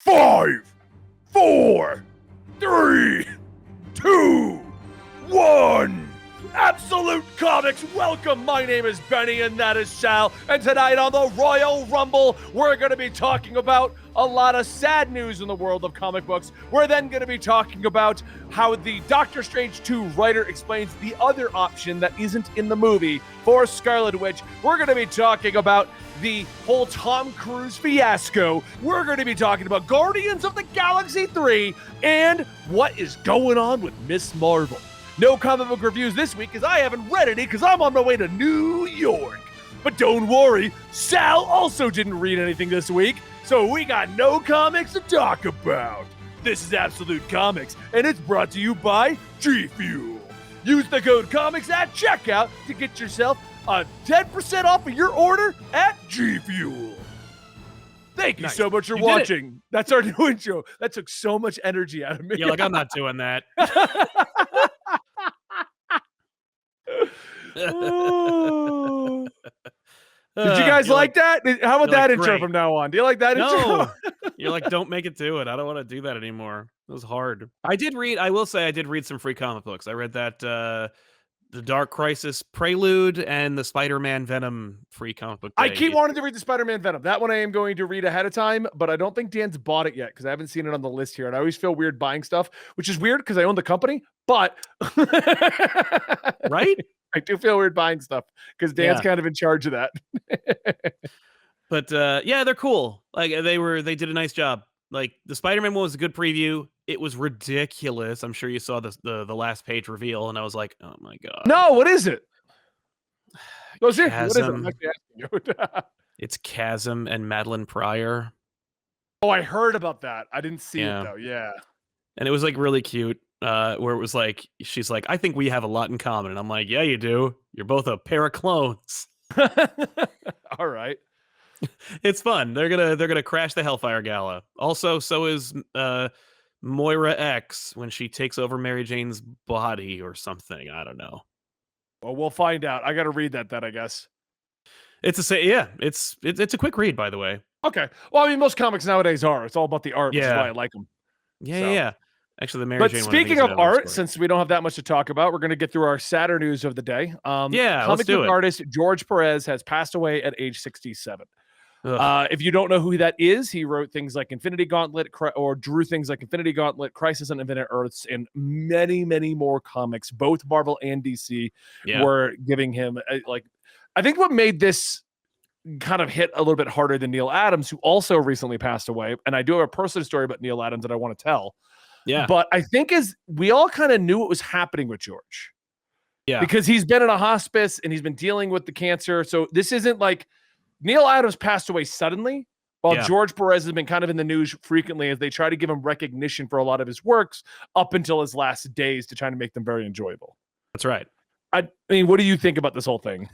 5, 4, 3, 2, 1. Absolute Comics, welcome. My name is Benny and that is Sal. And tonight on the Royal Rumble, we're going to be talking about a lot of sad news in the world of comic books. We're then going to be talking about how the Doctor Strange 2 writer explains the other option that isn't in the movie for Scarlet Witch. We're going to be talking about the whole Tom Cruise fiasco. We're going to be talking about Guardians of the Galaxy 3 and what is going on with Miss Marvel. No comic book reviews this week because I haven't read any because I'm on my way to New York. But don't worry, Sal also didn't read anything this week, so we got no comics to talk about. This is Absolute Comics, and it's brought to you by G Fuel. Use the code COMICS at checkout to get yourself a 10% off of your order at G Fuel. Thank you so much for watching. That's our new intro. That took so much energy out of me. Yeah, like I'm not doing that. Oh. Did you guys like that? How about that intro from now on? Do you like that intro? No. You're like, don't make it do it. I don't want to do that anymore. It was hard. I will say I did read some free comic books. I read that the Dark Crisis Prelude and the Spider-Man Venom free comic book. I keep wanting to read the Spider-Man Venom. That one I am going to read ahead of time, but I don't think Dan's bought it yet because I haven't seen it on the list here. And I always feel weird buying stuff, which is weird because I own the company, but right? I do feel weird buying stuff because Dan's kind of in charge of that. But yeah, they're cool. Like they did a nice job. Like the Spider-Man one was a good preview. It was ridiculous. I'm sure you saw the last page reveal, and I was like, oh my god. No, what is it? What is it? Chasm. I'm actually asking you. It's Chasm and Madeline Pryor. Oh, I heard about that. I didn't see it though. Yeah. And it was like really cute. Where it was like, she's like, I think we have a lot in common. And I'm like, yeah, you do. You're both a pair of clones. All right. It's fun. They're gonna crash the Hellfire Gala. Also, so is Moira X when she takes over Mary Jane's body or something. I don't know. Well, we'll find out. I got to read that then, I guess. It's a quick read, by the way. Okay. Well, I mean, most comics nowadays are. It's all about the art, which is why I like them. Yeah. Actually, the Mary Jane one. But speaking of art, since we don't have that much to talk about, we're going to get through our sadder news of the day. Let's do it. Artist George Perez has passed away at age 67. If you don't know who that is, he wrote things like Infinity Gauntlet or drew things like Infinity Gauntlet, Crisis on Infinite Earths, and many, many more comics. Both Marvel and DC were giving him I think what made this kind of hit a little bit harder than Neil Adams, who also recently passed away. And I do have a personal story about Neil Adams that I want to tell. Yeah. But I think we all kind of knew what was happening with George. Yeah. Because he's been in a hospice and he's been dealing with the cancer. So this isn't like Neil Adams passed away suddenly, while George Perez has been kind of in the news frequently as they try to give him recognition for a lot of his works up until his last days to try to make them very enjoyable. That's right. I mean, what do you think about this whole thing?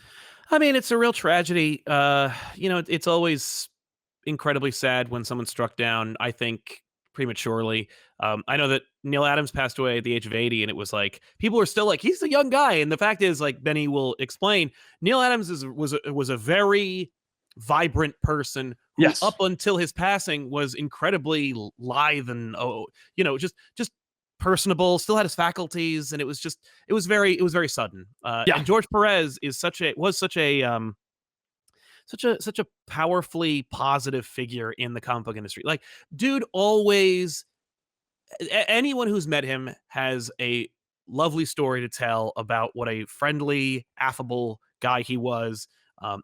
I mean, it's a real tragedy. It's always incredibly sad when someone's struck down, I think, prematurely. I know that Neil Adams passed away at the age of 80, and it was like people were still like, he's a young guy. And the fact is, like Benny will explain, Neil Adams was a very vibrant person who up until his passing was incredibly lithe and just personable, still had his faculties, and it was very sudden. And George Perez is such a powerfully positive figure in the comic book industry. Like, dude, always, anyone who's met him has a lovely story to tell about what a friendly, affable guy he was.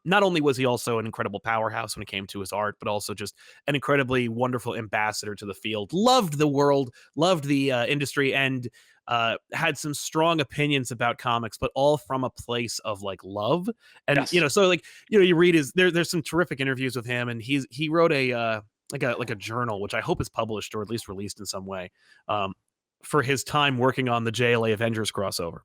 Not only was he also an incredible powerhouse when it came to his art, but also just an incredibly wonderful ambassador to the field. Loved the world, loved the industry, and had some strong opinions about comics, but all from a place of like love. And you read there's some terrific interviews with him, and he wrote a journal, which I hope is published or at least released in some way, for his time working on the JLA Avengers crossover.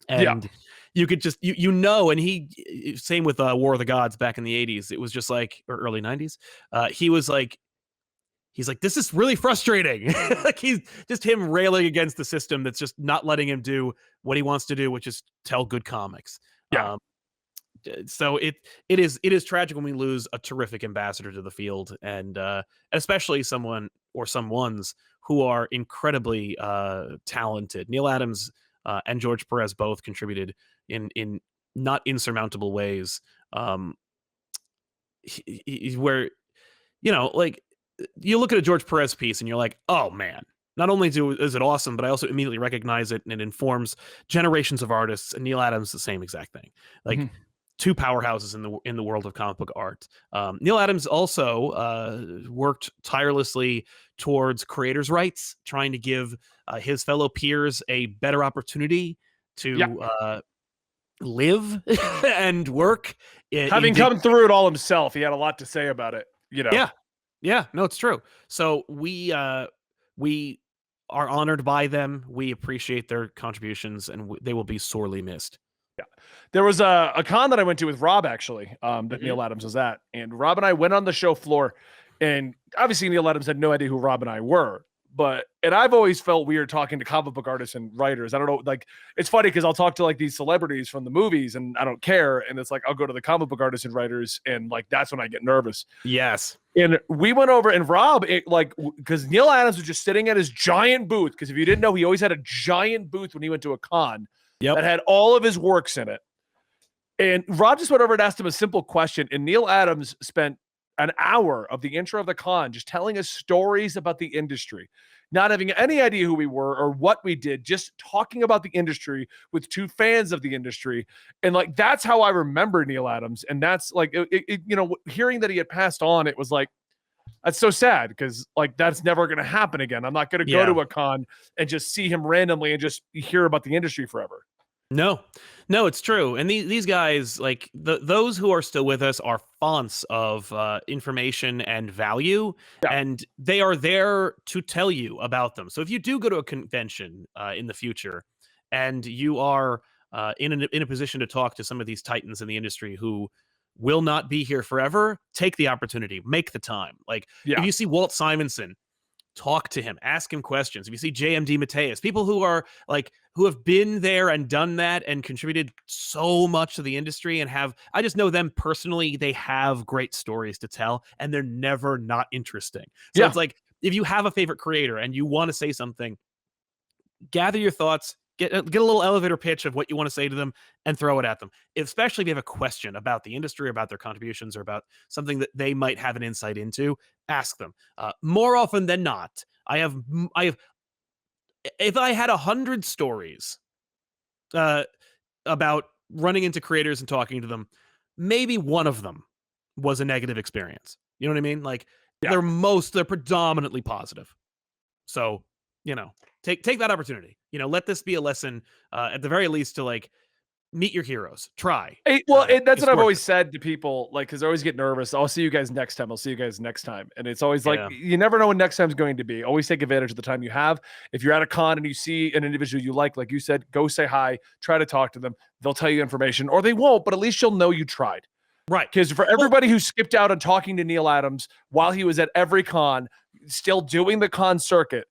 And you could just, and he, same with War of the Gods back in the 80s. It was just like, or early 90s. He's like, this is really frustrating. Like he's just him railing against the system that's just not letting him do what he wants to do, which is tell good comics. So it is tragic when we lose a terrific ambassador to the field, and especially someone or someones who are incredibly talented. Neil Adams and George Perez both contributed in not insurmountable ways. Um, where like you look at a George Perez piece and you're like, oh man, not only is it awesome, but I also immediately recognize it and it informs generations of artists. And Neil Adams, the same exact thing. Like two powerhouses in the world of comic book art. Neil Adams also worked tirelessly towards creators' rights, trying to give his fellow peers a better opportunity to live and work. Having come through it all himself, he had a lot to say about it. Yeah, no, it's true. So we are honored by them. We appreciate their contributions, and they will be sorely missed. Yeah, there was a con that I went to with Rob actually, that Neil Adams was at, and Rob and I went on the show floor, and obviously Neil Adams had no idea who Rob and I were. And I've always felt weird talking to comic book artists and writers. I don't know, like, it's funny because I'll talk to like these celebrities from the movies and I don't care. And it's like, I'll go to the comic book artists and writers. And like, that's when I get nervous. Yes. And we went over and Rob, because Neil Adams was just sitting at his giant booth. Because if you didn't know, he always had a giant booth when he went to a con that had all of his works in it. And Rob just went over and asked him a simple question. And Neil Adams spent an hour of the intro of the con just telling us stories about the industry, not having any idea who we were or what we did, just talking about the industry with two fans of the industry. And like, that's how I remember Neil Adams. And that's like, hearing that he had passed on, it was like, that's so sad because like, that's never going to happen again. I'm not going to go to a con and just see him randomly and just hear about the industry forever. No, it's true. And these guys, like those who are still with us, are fonts of information and value, and they are there to tell you about them. So if you do go to a convention in the future, and you are in a position to talk to some of these titans in the industry who will not be here forever, take the opportunity, make the time. Like if you see Walt Simonson, talk to him, ask him questions. If you see JMD Mateus, people who are like, who have been there and done that and contributed so much to the industry and I just know them personally, they have great stories to tell and they're never not interesting. So it's like, if you have a favorite creator and you want to say something, gather your thoughts, get a little elevator pitch of what you want to say to them and throw it at them. Especially if you have a question about the industry, about their contributions, or about something that they might have an insight into, ask them. More often than not, I have, if I had 100 stories about running into creators and talking to them, maybe one of them was a negative experience. You know what I mean? Like they're predominantly positive. So, take that opportunity. Let this be a lesson, at the very least, to like meet your heroes. Try. That's what I've always said to people, like, because I always get nervous. I'll see you guys next time. I'll see you guys next time. And it's always like, you never know when next time's going to be. Always take advantage of the time you have. If you're at a con and you see an individual you like you said, go say hi, try to talk to them. They'll tell you information, or they won't, but at least you'll know you tried. Right. Because for everybody who skipped out on talking to Neil Adams while he was at every con, still doing the con circuit,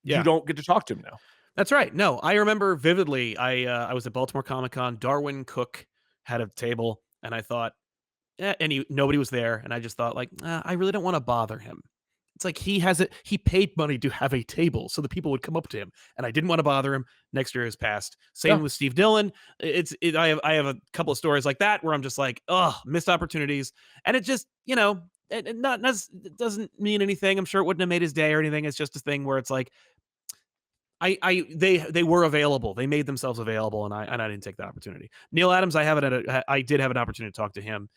you don't get to talk to him now. That's right. No, I remember vividly. I was at Baltimore Comic Con. Darwin Cook had a table, and I thought, and nobody was there, and I just thought, like, I really don't want to bother him. It's like he paid money to have a table so the people would come up to him, and I didn't want to bother him. Next year has passed. Same with Steve Dillon. I have a couple of stories like that where I'm just like, missed opportunities, and it just it doesn't mean anything. I'm sure it wouldn't have made his day or anything. It's just a thing where it's like, they were available. They made themselves available, and I didn't take that opportunity. Neil Adams, I did have an opportunity to talk to him.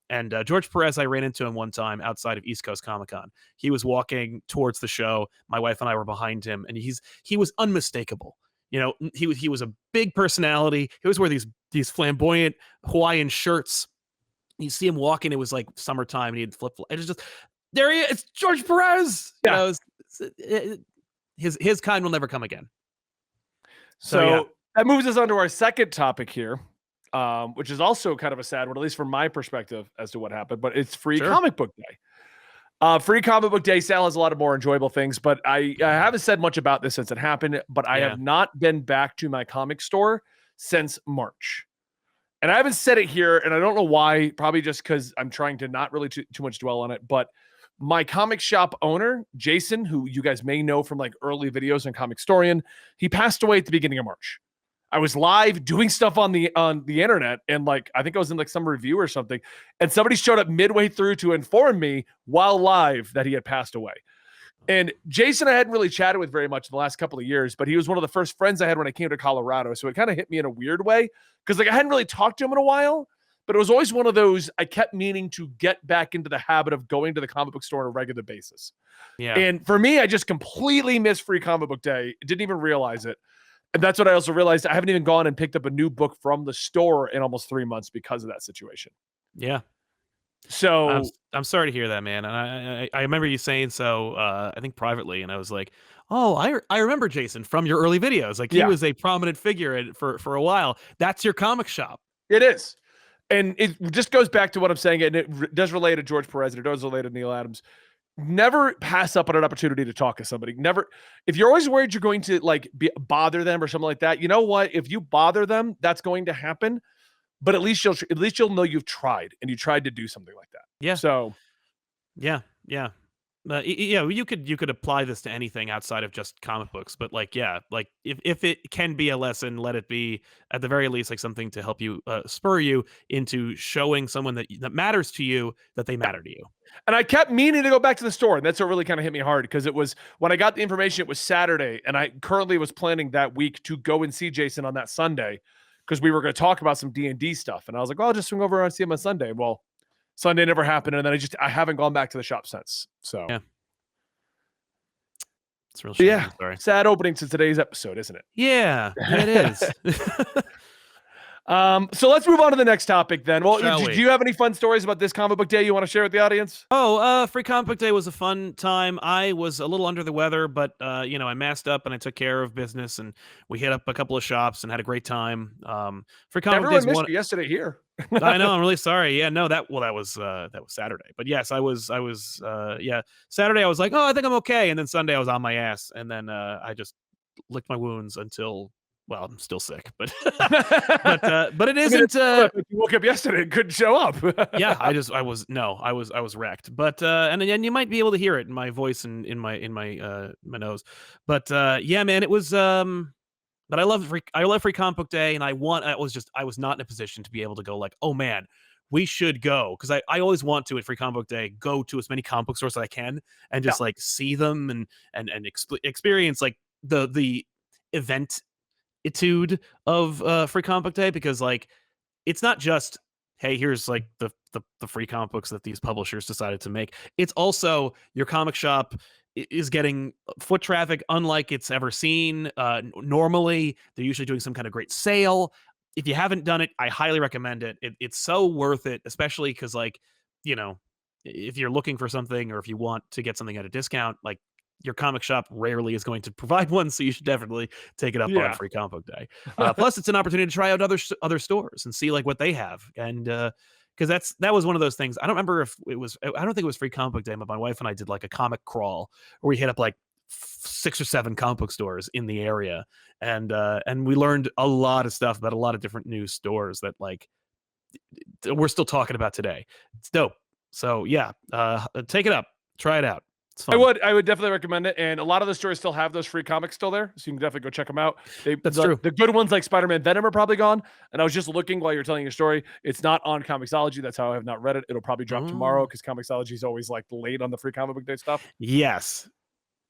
And George Perez, I ran into him one time outside of East Coast Comic Con. He was walking towards the show. My wife and I were behind him, and he was unmistakable. He was a big personality. He was wearing these flamboyant Hawaiian shirts. You see him walking. It was like summertime, and he had flip-flops. It was just, there he is. It's George Perez. His kind will never come again. So that moves us on to our second topic here, which is also kind of a sad one, at least from my perspective as to what happened, but it's Free Comic Book Day. Free Comic Book Day, Sal has a lot of more enjoyable things, but I haven't said much about this since it happened, but I have not been back to my comic store since March. and I haven't said it here, and I don't know why, probably just because I'm trying to not really too much dwell on it, but my comic shop owner, Jason, who you guys may know from like early videos on Comicstorian, he passed away at the beginning of March. I was live doing stuff on the internet, and like I think I was in like some review or something, and somebody showed up midway through to inform me while live that he had passed away. And Jason, I hadn't really chatted with very much in the last couple of years, but he was one of the first friends I had when I came to Colorado. So it kind of hit me in a weird way because like I hadn't really talked to him in a while, but it was always one of those I kept meaning to get back into the habit of going to the comic book store on a regular basis. Yeah. And for me, I just completely missed Free Comic Book Day. Didn't even realize it. And that's what I also realized. I haven't even gone and picked up a new book from the store in almost 3 months because of that situation. Yeah. So I'm sorry to hear that, man. And I remember you saying so, I think privately, and I was like, oh, I remember Jason from your early videos. Like he was a prominent figure for a while. That's your comic shop. It is. And it just goes back to what I'm saying, and it does relate to George Perez, and it does relate to Neil Adams. Never pass up on an opportunity to talk to somebody. Never, if you're always worried you're going to like bother them or something like that, you know what? If you bother them, that's going to happen. But at least you'll know you've tried and you tried to do something like that. Yeah. So, yeah. You could apply this to anything outside of just comic books, but like, yeah, like if it can be a lesson, let it be at the very least like something to help you spur you into showing someone that matters to you that they matter to you. And I kept meaning to go back to the store, and that's what really kind of hit me hard because it was when I got the information, it was Saturday, and I currently was planning that week to go and see Jason on that Sunday because we were going to talk about some D&D stuff, and I was like, well, I'll just swing over and see him on Sunday. Well, Sunday never happened, and then I haven't gone back to the shop since. So yeah, it's real shame. Yeah, sorry. Sad opening to today's episode, isn't it? Yeah, it is. So let's move on to the next topic then. Well, do you have any fun stories about this comic book day you want to share with the audience? Free Comic Book Day was a fun time. I was a little under the weather, but I masked up and I took care of business, and we hit up a couple of shops and had a great time. Free Comic Everyone Book Day missed you yesterday here. I know. I'm really sorry. Yeah, no, that was Saturday. But yes, I was Saturday I was like, oh, I think I'm okay, and then Sunday I was on my ass, and then I just licked my wounds until. Well, I'm still sick, but but it isn't. You woke up yesterday and couldn't show up. Yeah, I was wrecked. But and you might be able to hear it in my voice and in my my nose. But yeah, man, it was. But I love Free Comic Book Day, and I was not in a position to be able to go like, oh man, we should go, because I always want to at Free Comic Book Day go to as many comic book stores as I can and just like see them and experience like the event-itude of Free Comic Book Day, because like it's not just hey, here's like the free comic books that these publishers decided to make. It's also your comic shop is getting foot traffic unlike it's ever seen. Normally, they're usually doing some kind of great sale. If you haven't done it, I highly recommend it. It's so worth it, especially because, like, if you're looking for something or if you want to get something at a discount, like your comic shop rarely is going to provide one, so you should definitely take it up on Free Comic Book Day. Plus, it's an opportunity to try out other stores and see like what they have, and because that was one of those things. I don't remember if it was. I don't think it was Free Comic Book Day, but my wife and I did like a comic crawl where we hit up like 6 or 7 comic book stores in the area, and we learned a lot of stuff about a lot of different new stores that like we're still talking about today. It's dope. So yeah, take it up, try it out. I would definitely recommend it, and a lot of the stores still have those free comics still there, so you can definitely go check them out. That's true. The good ones like Spider-Man Venom are probably gone, and I was just looking while you're telling your story. It's not on Comicsology. That's how I have not read it. It'll probably drop tomorrow because Comicsology is always like late on the Free Comic Book Day stuff. Yes,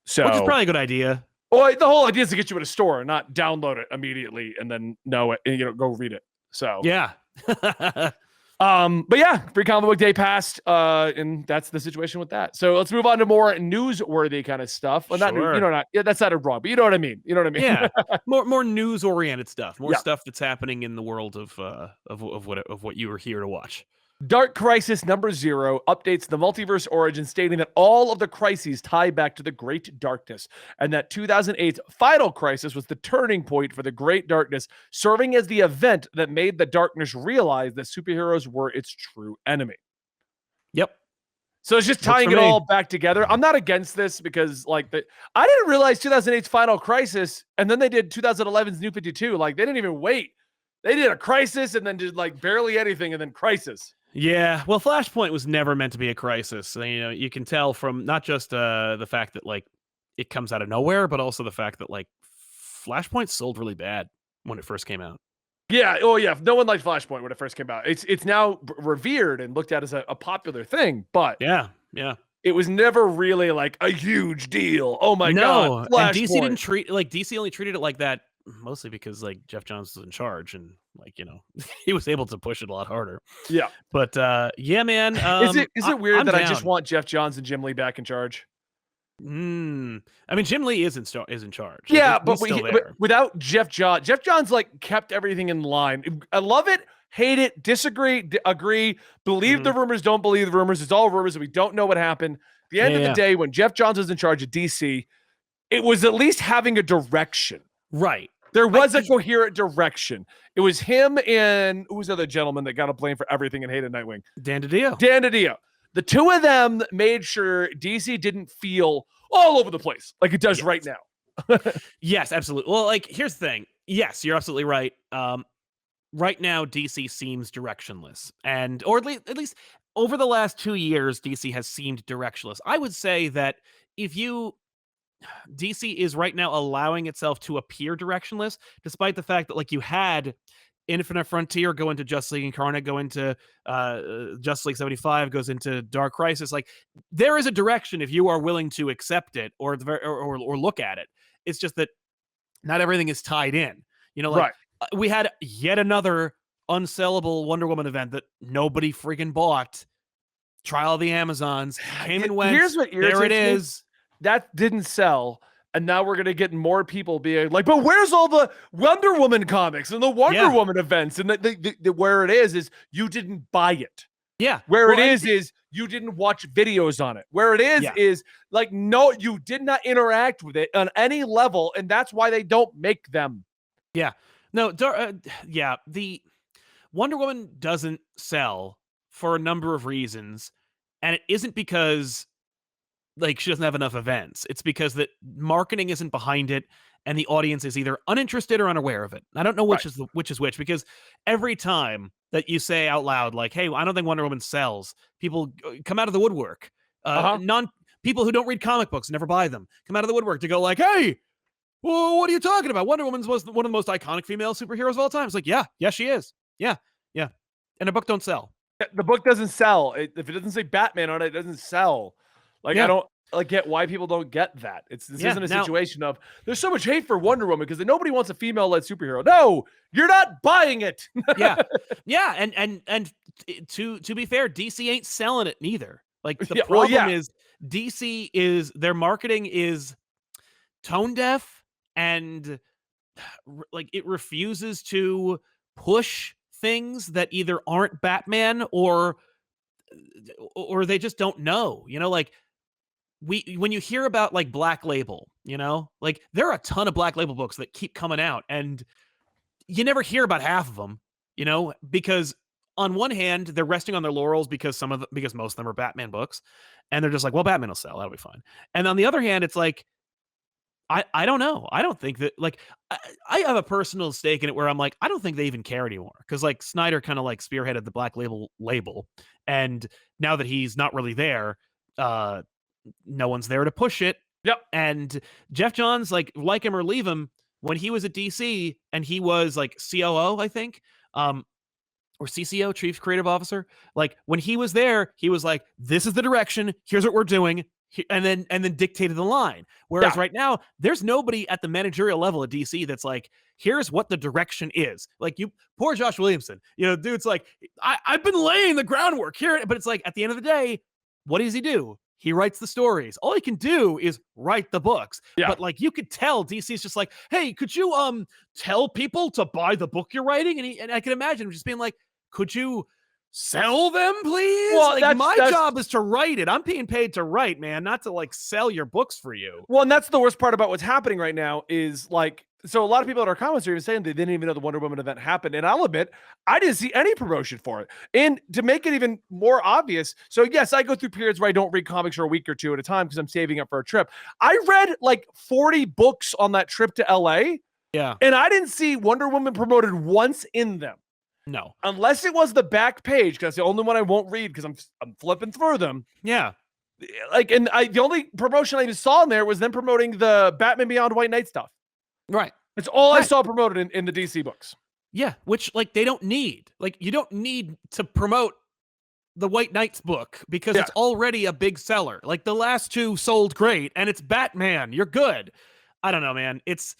so which is probably a good idea. Well, the whole idea is to get you at a store, not download it immediately and then know it and go read it. So yeah. But yeah, Free Comic Book Day passed, and that's the situation with that. So let's move on to more newsworthy kind of stuff. Well, not that sounded wrong, but you know what I mean. You know what I mean? Yeah, more news oriented stuff, more stuff that's happening in the world of what you were here to watch. Dark Crisis #0 updates the multiverse origin, stating that all of the crises tie back to the Great Darkness, and that 2008's final crisis was the turning point for the Great Darkness, serving as the event that made the Darkness realize that superheroes were its true enemy. Yep. So it's just tying it all back together. I'm not against this because, like, I didn't realize 2008's final crisis, and then they did 2011's New 52. Like, they didn't even wait They did a Crisis and then did like barely anything and then Crisis. Yeah, well, Flashpoint was never meant to be a crisis. You can tell from not just the fact that like it comes out of nowhere, but also the fact that like Flashpoint sold really bad when it first came out. Yeah. Oh, yeah. No one liked Flashpoint when it first came out. It's now revered and looked at as a popular thing, but Yeah, it was never really like a huge deal. Oh my no, God, and DC Flashpoint. didn't treat DC only treated it like that mostly because like Jeff Johns was in charge and like he was able to push it a lot harder. Yeah. But yeah, man, Is it weird I'm that down. I just want Jeff Johns and Jim Lee back in charge? I mean, Jim Lee is in charge. Yeah, Like, but, he's still but there. without Jeff Johns like kept everything in line. I love it, hate it, disagree, agree, believe the rumors, don't believe the rumors. It's all rumors and we don't know what happened. At the end of the day, when Jeff Johns was in charge of DC, it was at least having a direction. Right. There was a coherent direction. It was him and who was the other gentleman that got a blame for everything and hated Nightwing? Dan DiDio. The two of them made sure DC didn't feel all over the place like it does right now. Yes, absolutely. Well, like, here's the thing. Yes, you're absolutely right. Right now, DC seems directionless. Or at least over the last 2 years, DC has seemed directionless. I would say that DC is right now allowing itself to appear directionless, despite the fact that, like, you had Infinite Frontier go into Justice League Incarnate, go into Justice League 75, goes into Dark Crisis. Like, there is a direction if you are willing to accept it or look at it. It's just that not everything is tied in. We had yet another unsellable Wonder Woman event that nobody freaking bought. Trial of the Amazons came and went. Here's what irritates there it me. is. That didn't sell. And now we're going to get more people being like, but where's all the Wonder Woman comics and the Wonder Woman events? And where it is you didn't buy it. Yeah. Where it is you didn't watch videos on it. Where it is like, no, you did not interact with it on any level. And that's why they don't make them. Yeah. No, the Wonder Woman doesn't sell for a number of reasons. And it isn't because like she doesn't have enough events. It's because that marketing isn't behind it and the audience is either uninterested or unaware of it. I don't know which is which because every time that you say out loud like, hey, I don't think Wonder Woman sells, people come out of the woodwork. People who don't read comic books, never buy them, come out of the woodwork to go like, hey, well, what are you talking about? Wonder Woman's was one of the most iconic female superheroes of all time. It's like, yeah, she is. Yeah. And her book don't sell. The book doesn't sell. If it doesn't say Batman on it, it doesn't sell. Like, I don't get why people don't get that. This isn't a situation of there's so much hate for Wonder Woman because nobody wants a female-led superhero. No, you're not buying it. Yeah. And to be fair, DC ain't selling it neither. Like the problem is DC is their marketing is tone deaf and like it refuses to push things that either aren't Batman or they just don't know. Like when you hear about like Black Label, like there are a ton of Black Label books that keep coming out and you never hear about half of them, because on one hand they're resting on their laurels because most of them are Batman books and they're just like, well, Batman will sell, that'll be fine. And on the other hand, it's like, I don't know. I don't think that like I have a personal stake in it where I'm like, I don't think they even care anymore. Cause like Snyder kind of like spearheaded the Black label. And now that he's not really there, no one's there to push it. Yep. And Jeff Johns, like him or leave him, when he was at DC and he was like COO, I think, or CCO, Chief Creative Officer. Like when he was there, he was like, this is the direction. Here's what we're doing. And then dictated the line. Whereas right now, there's nobody at the managerial level at DC that's like, here's what the direction is. Like poor Josh Williamson, dude's like, I've been laying the groundwork here. But it's like, at the end of the day, what does he do? He writes the stories. All he can do is write the books. Yeah. But like you could tell DC's just like, hey, could you tell people to buy the book you're writing? And I can imagine him just being like, could you sell them, please? Well, like my job is to write it. I'm being paid to write, man, not to like sell your books for you. Well, and that's the worst part about what's happening right now is like, so a lot of people in our comments are even saying they didn't even know the Wonder Woman event happened. And I'll admit, I didn't see any promotion for it. And to make it even more obvious, so yes, I go through periods where I don't read comics for a week or two at a time because I'm saving up for a trip. I read like 40 books on that trip to LA. Yeah. And I didn't see Wonder Woman promoted once in them. No. Unless it was the back page, because that's the only one I won't read because I'm flipping through them. Yeah. Like, and the only promotion I just saw in there was them promoting the Batman Beyond White Knight stuff. Right. That's all I Right. saw promoted in the DC books. Yeah, which like they don't need. Like you don't need to promote the White Knight's book because Yeah. it's already a big seller. Like the last two sold great and it's Batman. You're good. I don't know, man. It's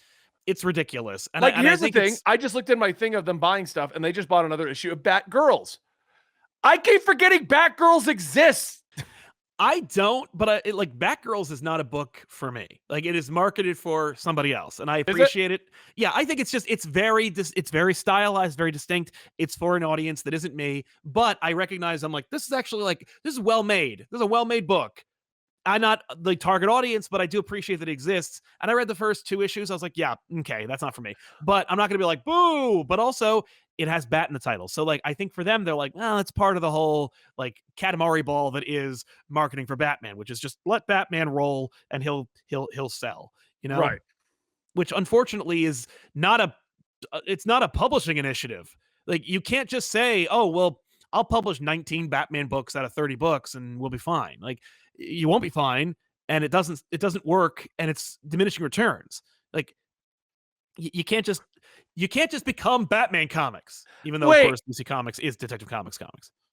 ridiculous. And Like, I here's the think thing. I just looked at my thing of them buying stuff, and they just bought another issue of Batgirls. I keep forgetting Batgirls exists. I don't, but like Batgirls is not a book for me. Like it is marketed for somebody else, and I appreciate it? Yeah, I think it's very stylized, very distinct. It's for an audience that isn't me, but I recognize I'm like this is actually like this is well made. This is a well made book. I'm not the target audience, but I do appreciate that it exists. And I read the first 2 issues. I was like, yeah, okay, that's not for me. But I'm not going to be like, boo. But also, it has Bat in the title. So, like, I think for them, they're like, well, it's part of the whole, like, Katamari ball that is marketing for Batman, which is just let Batman roll and he'll sell, you know? Right. Which, unfortunately, is not it's not a publishing initiative. Like, you can't just say, oh, well, I'll publish 19 Batman books out of 30 books and we'll be fine. Like, you won't be fine, and it doesn't work, and it's diminishing returns. Like you can't just become Batman comics, even though of course DC Comics is Detective Comics.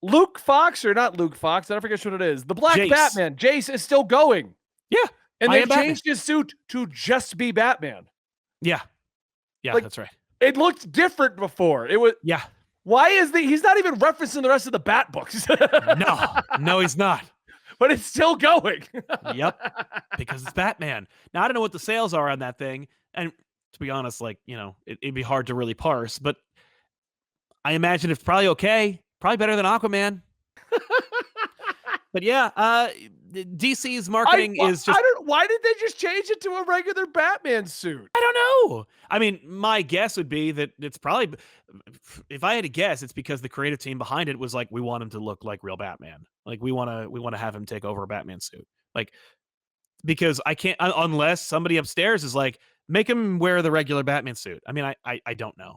Luke Fox, or not Luke Fox, I forget what it is. The Black Jace. Batman, Jace, is still going. Yeah, and they changed his suit to just be Batman. Yeah, like, that's right. It looked different before. It was Why is he's not even referencing the rest of the Bat books? No, he's not. But it's still going. Yep, because it's Batman. Now, I don't know what the sales are on that thing, and to be honest, like, you know, it'd be hard to really parse, but I imagine it's probably okay. Probably better than Aquaman. But yeah, DC's marketing is just... Why did they just change it to a regular Batman suit? I don't know. I mean, my guess would be that it's probably... If I had to guess, it's because the creative team behind it was like, we want him to look like real Batman. Like, we want to have him take over a Batman suit. Like, because I can't... Unless somebody upstairs is like, make him wear the regular Batman suit. I mean, I don't know.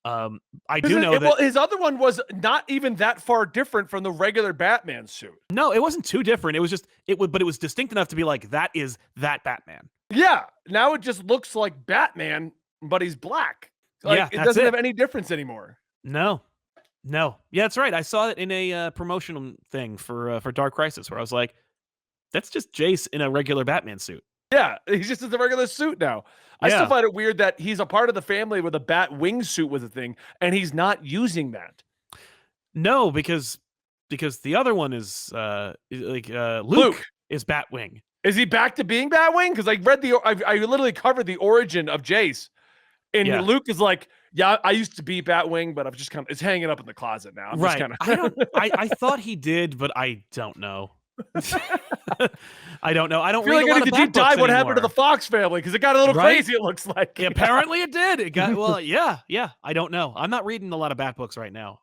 I do know that his other one was not even that far different from the regular Batman suit. No, it wasn't too different. It was just but it was distinct enough to be like, that is that Batman. Yeah. Now it just looks like Batman, but he's black. Like, yeah, it doesn't have any difference anymore. No. Yeah, that's right. I saw it in a promotional thing for Dark Crisis, where I was like, that's just Jace in a regular Batman suit. Yeah, he's just in the regular suit now. I still find it weird that he's a part of the family where the bat wingsuit was a thing, and he's not using that. No, because the other one is Luke is Batwing. Is he back to being Batwing? Because I read I literally covered the origin of Jace, and Luke is like, yeah, I used to be Batwing, but I'm just kind of, it's hanging up in the closet now. Right. I thought he did, but I don't know. I don't know. I don't feel like I need to deep dive what happened to the Fox family, because it got a little crazy, it looks like. Yeah, apparently it did. It got, well, yeah. I don't know. I'm not reading a lot of Bat books right now.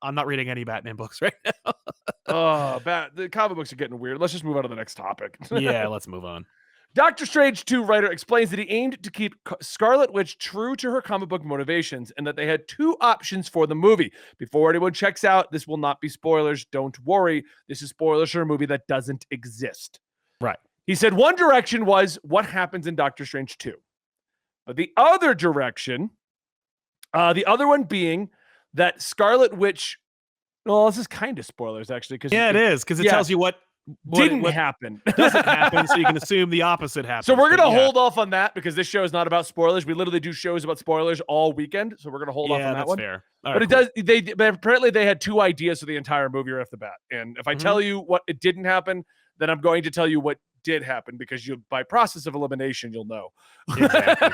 I'm not reading any Batman books right now. The comic books are getting weird. Let's just move on to the next topic. Yeah, let's move on. Doctor Strange 2 writer explains that he aimed to keep Scarlet Witch true to her comic book motivations, and that they had 2 options for the movie. Before anyone checks out, this will not be spoilers. Don't worry. This is spoilers for a movie that doesn't exist. Right. He said one direction was what happens in Doctor Strange 2. But the other direction, the other one being that Scarlet Witch, well, this is kind of spoilers, actually. Yeah, it is, because it tells you what didn't happen. Doesn't happen, so you can assume the opposite happens. So we're going to hold off on that, because this show is not about spoilers. We literally do shows about spoilers all weekend, so we're going to hold off on that one. Yeah, that's fair. But it does. But apparently they had 2 ideas for the entire movie right off the bat. And if I tell you what it didn't happen, then I'm going to tell you what did happen, because you, by process of elimination, you'll know. Exactly.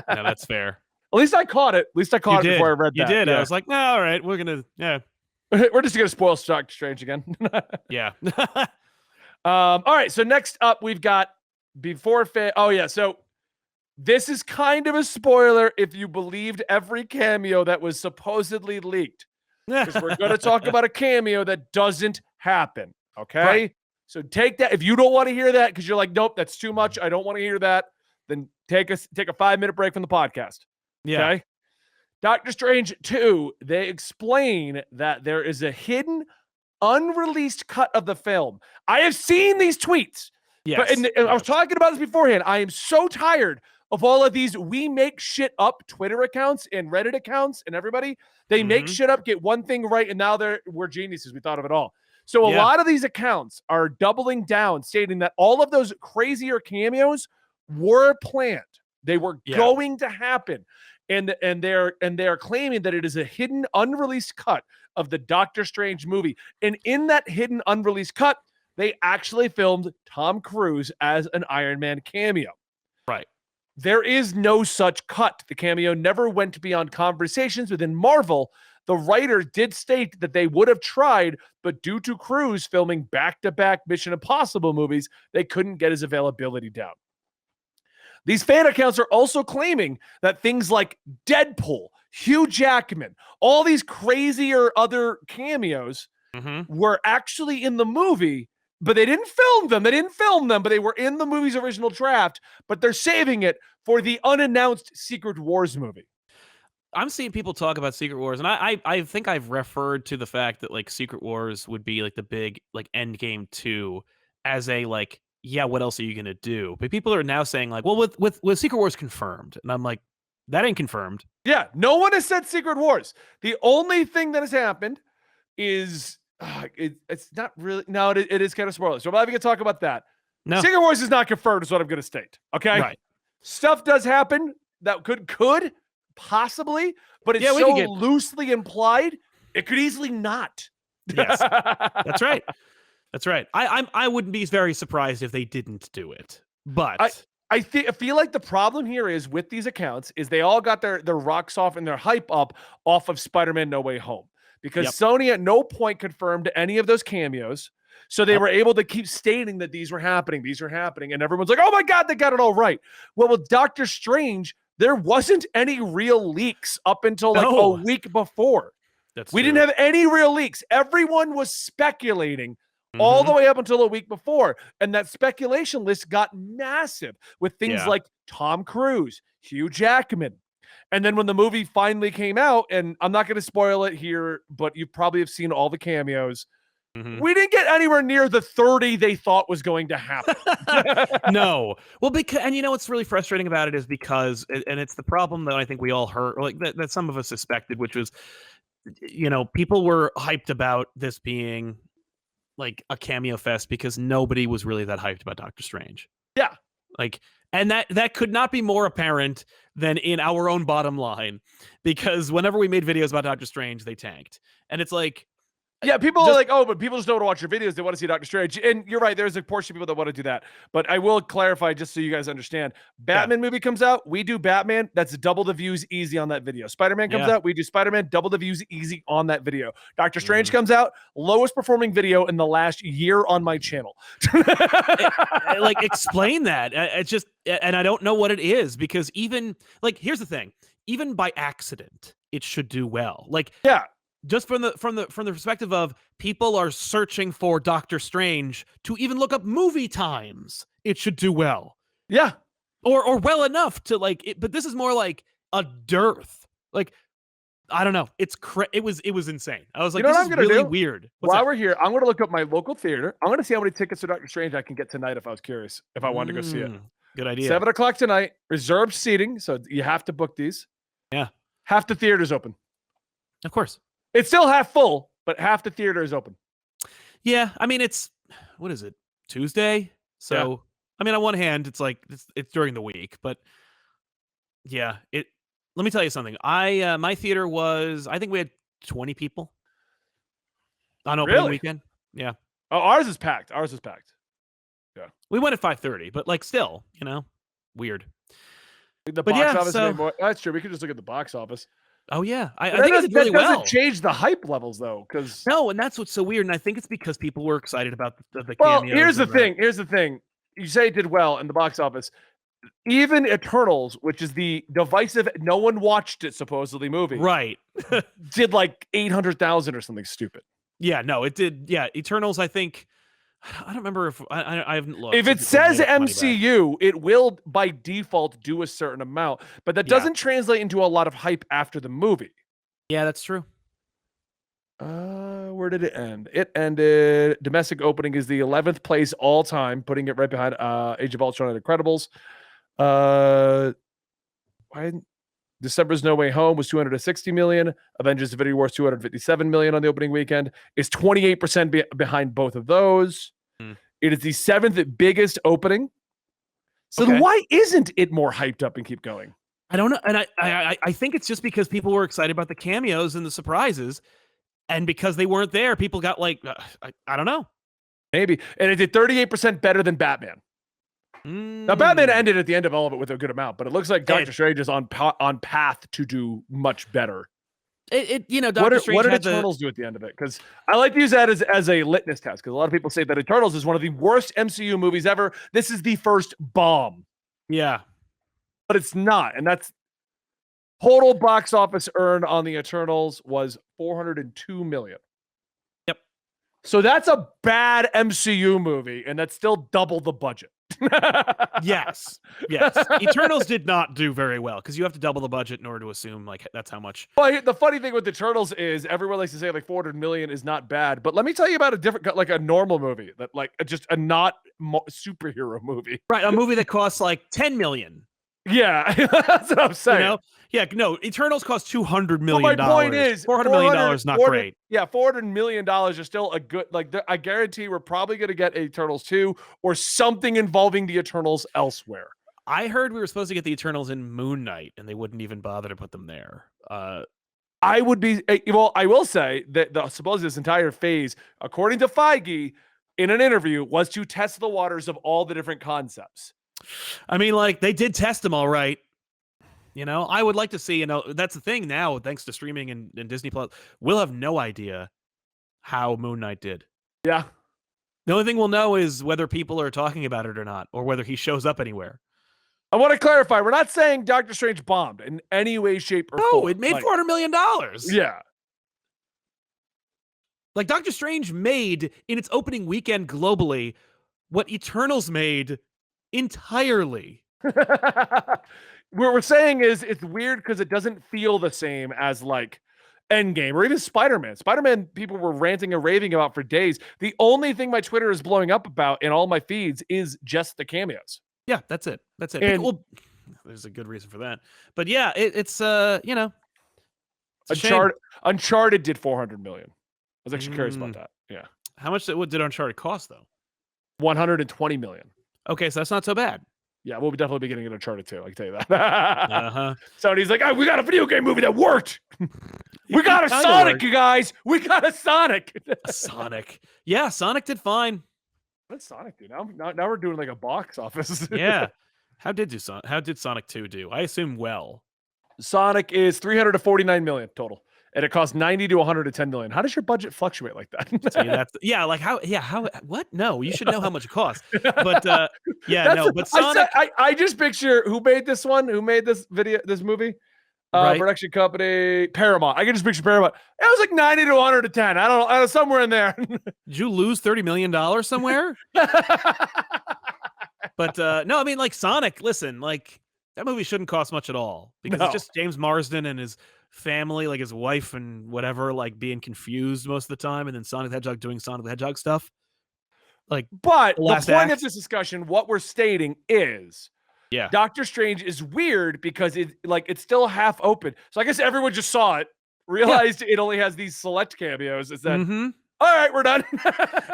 Yeah, that's fair. At least I caught it. At least I caught it before I read that. You did. Yeah. I was like, no, all right, we're gonna, we're just gonna spoil Doctor Strange again. Yeah. All right. So next up, we've got so this is kind of a spoiler if you believed every cameo that was supposedly leaked, because we're going to talk about a cameo that doesn't happen. Okay. Right. So take that. If you don't want to hear that, because you're like, nope, that's too much, I don't want to hear that, then take a 5-minute break from the podcast. Yeah. Okay. Doctor Strange 2, they explain that there is a hidden, unreleased cut of the film. I have seen these tweets. But Yes. and I was talking about this beforehand. I am so tired of all of these we make shit up Twitter accounts and Reddit accounts and everybody. They make shit up, get one thing right, and now we're geniuses. We thought of it all. So a lot of these accounts are doubling down, stating that all of those crazier cameos were planned. They were going to happen. And they're claiming that it is a hidden, unreleased cut of the Doctor Strange movie. And in that hidden, unreleased cut, they actually filmed Tom Cruise as an Iron Man cameo. Right. There is no such cut. The cameo never went beyond conversations within Marvel. The writer did state that they would have tried, but due to Cruise filming back-to-back Mission Impossible movies, they couldn't get his availability down. These fan accounts are also claiming that things like Deadpool, Hugh Jackman, all these crazier other cameos were actually in the movie, but they didn't film them. But they were in the movie's original draft, but they're saving it for the unannounced Secret Wars movie. I'm seeing people talk about Secret Wars, and I think I've referred to the fact that like Secret Wars would be like the big like Endgame 2 as a like, yeah, what else are you gonna do? But people are now saying like, well, with Secret Wars confirmed, and I'm like, that ain't confirmed. Yeah, no one has said Secret Wars. The only thing that has happened is it's not really. No, it is kind of spoilers. So I'm not even gonna talk about that. No, Secret Wars is not confirmed. Is what I'm gonna state. Okay, right. Stuff does happen that could possibly, but it's so loosely implied. It could easily not. Yes, that's right. That's right. I wouldn't be very surprised if they didn't do it. But I feel like the problem here is with these accounts is they all got their rocks off and their hype up off of Spider-Man No Way Home because Sony at no point confirmed any of those cameos. So they were able to keep stating that these were happening, and everyone's like, oh my God, they got it all right. Well, with Doctor Strange, there wasn't any real leaks up until like a week before. We didn't have any real leaks. Everyone was speculating all the way up until a week before. And that speculation list got massive with things like Tom Cruise, Hugh Jackman. And then when the movie finally came out, and I'm not going to spoil it here, but you probably have seen all the cameos. We didn't get anywhere near the 30 they thought was going to happen. No. Well, and you know what's really frustrating about it is because, and it's the problem that I think we all heard, like that some of us suspected, which was, you know, people were hyped about this being like a cameo fest because nobody was really that hyped about Doctor Strange. Yeah. Like, and that could not be more apparent than in our own bottom line, because whenever we made videos about Doctor Strange, they tanked. And it's like, yeah, people are like, oh, but people just don't want to watch your videos. They want to see Doctor Strange. And you're right. There's a portion of people that want to do that. But I will clarify just so you guys understand. Batman movie comes out. We do Batman. That's double the views easy on that video. Spider-Man comes out. We do Spider-Man. Double the views easy on that video. Doctor Strange comes out. Lowest performing video in the last year on my channel. Like, explain that. It's just, and I don't know what it is, because even, like, here's the thing. Even by accident, it should do well. Like, yeah. Just from the perspective of people are searching for Doctor Strange to even look up movie times, it should do well. Yeah. Or well enough to like it, but this is more like a dearth. Like, I don't know. It was insane. I was like, this is really weird. While we're here, I'm going to look up my local theater. I'm going to see how many tickets to Doctor Strange I can get tonight if I was curious, if I wanted to go see it. Good idea. 7 o'clock tonight, reserved seating. So you have to book these. Yeah. Half the theater's open. Of course. It's still half full, but half the theater is open. Yeah, I mean, what is it? Tuesday? So, I mean, on one hand, it's like it's during the week, but yeah, let me tell you something. My theater was, I think we had 20 people on opening weekend. Yeah. Oh, ours is packed. Yeah. We went at 5:30, but like still, you know, weird. The box office that's true. We could just look at the box office. Oh yeah, I think it did really well. Doesn't change the hype levels though, because and that's what's so weird. And I think it's because people were excited about the well, cameos. Here's the thing. You say it did well in the box office. Even Eternals, which is the divisive, no one watched it supposedly movie, right? did like 800,000 or something stupid. Yeah, no, it did. Yeah, Eternals. I think I don't remember if I haven't looked. If it if they've says made its money back. MCU, it will by default do a certain amount, but that Yeah. doesn't translate into a lot of hype after the movie. Yeah, that's true. Where did it end? It ended domestic opening is the 11th place all time, putting it right behind Age of Ultron and Incredibles. Why December's No Way Home was 260 million. Avengers: Infinity War 257 million on the opening weekend. Is 28% behind both of those. Hmm. It is the 7th biggest opening. So Okay. why isn't it more hyped up and keep going? I don't know, and I think it's just because people were excited about the cameos and the surprises, and because they weren't there, people got like, I don't know. Maybe. And it did 38% better than Batman. Now, Batman ended at the end of all of it with a good amount, but it looks like Doctor Strange is on path to do much better. Doctor Strange what did had Eternals do at the end of it? Because I like to use that as a litmus test, because a lot of people say that Eternals is one of the worst MCU movies ever. This is the first bomb. Yeah. But it's not. And that's total box office earned on the Eternals was 402 million. Yep. So that's a bad MCU movie, and that's still double the budget. Yes. Eternals did not do very well because you have to double the budget in order to assume like that's how much. Well, the funny thing with Eternals is everyone likes to say like 400 million is not bad, but let me tell you about a different, like a normal movie that like just a not superhero movie. Right, a movie that costs like 10 million. Yeah, that's what I'm saying. You know? Yeah, no, Eternals cost $200 million. Well, my point is $400 million is not great. Yeah, $400 million is still a good, like, I guarantee we're probably going to get Eternals 2 or something involving the Eternals elsewhere. I heard we were supposed to get the Eternals in Moon Knight, and they wouldn't even bother to put them there. I would be, well, I will say that suppose this entire phase, according to Feige, in an interview, was to test the waters of all the different concepts. I mean, like, they did test them all right. You know, I would like to see, that's the thing now, thanks to streaming and Disney Plus, we'll have no idea how Moon Knight did. Yeah. The only thing we'll know is whether people are talking about it or not, or whether he shows up anywhere. I want to clarify, we're not saying Doctor Strange bombed in any way, shape, or form. No, it made $400 million. Yeah. Like, Doctor Strange made, in its opening weekend globally, what Eternals made entirely. What we're saying is it's weird because it doesn't feel the same as like Endgame or even Spider-Man. Spider-Man people were ranting and raving about for days. The only thing my Twitter is blowing up about in all my feeds is just the cameos. Yeah, that's it. That's it. And well, there's a good reason for that. But yeah, it's Uncharted did 400 million. I was actually curious about that. Yeah. How much did Uncharted cost though? 120 million. Okay, so that's not so bad. Yeah, we'll definitely be getting an Uncharted 2, I can tell you that. Sony's like, we got a video game movie that worked. We got a Sonic, you guys. We got a Sonic. Sonic. Yeah, Sonic did fine. What's Sonic do? Now we're doing like a box office. Yeah. How did Sonic 2 do? I assume well. Sonic is 349 million total. And it costs 90 to 110 million. How does your budget fluctuate like that? See, like how what? No, you should know how much it costs. But but Sonic. I just picture who made this movie. Right. Production company Paramount. I can just picture Paramount. It was like 90 to 110. I don't know, somewhere in there. Did you lose $30 million somewhere? But no, I mean, like Sonic. Listen, like that movie shouldn't cost much at all because it's just James Marsden and his family, like his wife and whatever, like being confused most of the time, and then Sonic the Hedgehog doing Sonic the Hedgehog stuff. Like, but the point of this discussion, what we're stating is, Doctor Strange is weird because it's still half open. So I guess everyone just saw it, realized it only has these select cameos. Is that all right? We're done.